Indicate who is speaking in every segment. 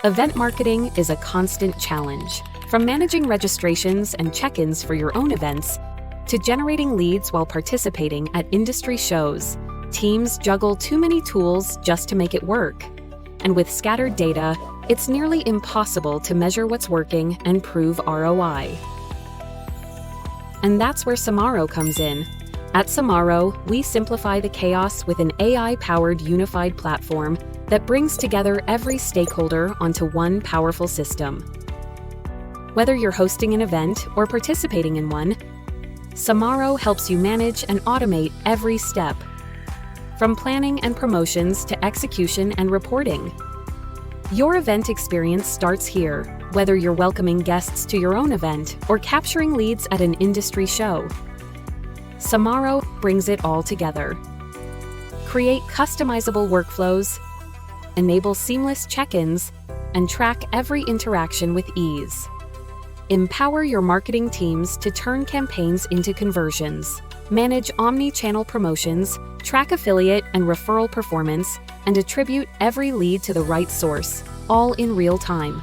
Speaker 1: Event marketing is a constant challenge. From managing registrations and check-ins for your own events, to generating leads while participating at industry shows, teams juggle too many tools just to make it work. And with scattered data, it's nearly impossible to measure what's working and prove ROI. And that's where Samaaro comes in. At Samaaro, we simplify the chaos with an AI-powered unified platform that brings together every stakeholder onto one powerful system. Whether you're hosting an event or participating in one, Samaaro helps you manage and automate every step, from planning and promotions to execution and reporting. Your event experience starts here, whether you're welcoming guests to your own event or capturing leads at an industry show. Samaaro brings it all together. Create customizable workflows, enable seamless check-ins, and track every interaction with ease. Empower your marketing teams to turn campaigns into conversions, manage omni-channel promotions, track affiliate and referral performance, and attribute every lead to the right source, all in real time.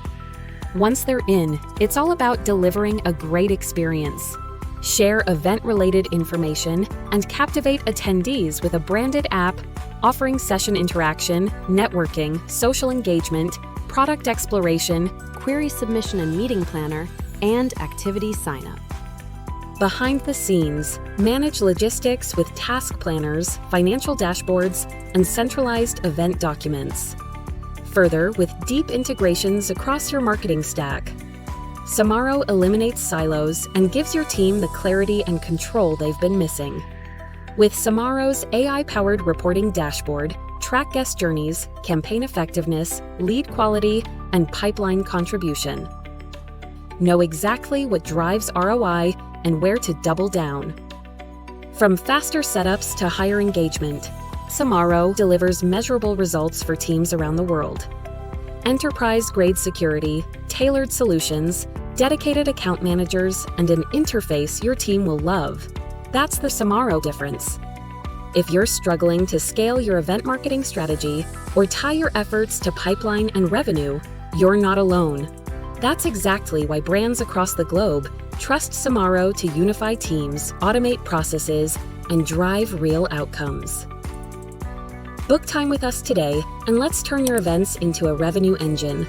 Speaker 1: Once they're in, it's all about delivering a great experience. Share event-related information, and captivate attendees with a branded app offering session interaction, networking, social engagement, product exploration, query submission and meeting planner, and activity sign-up. Behind the scenes, manage logistics with task planners, financial dashboards, and centralized event documents. Further, with deep integrations across your marketing stack, Samaaro eliminates silos and gives your team the clarity and control they've been missing. With Samaaro's AI-powered reporting dashboard, track guest journeys, campaign effectiveness, lead quality, and pipeline contribution. Know exactly what drives ROI and where to double down. From faster setups to higher engagement, Samaaro delivers measurable results for teams around the world. Enterprise-grade security, tailored solutions, dedicated account managers, and an interface your team will love. That's the Samaaro difference. If you're struggling to scale your event marketing strategy or tie your efforts to pipeline and revenue, you're not alone. That's exactly why brands across the globe trust Samaaro to unify teams, automate processes, and drive real outcomes. Book time with us today, and let's turn your events into a revenue engine.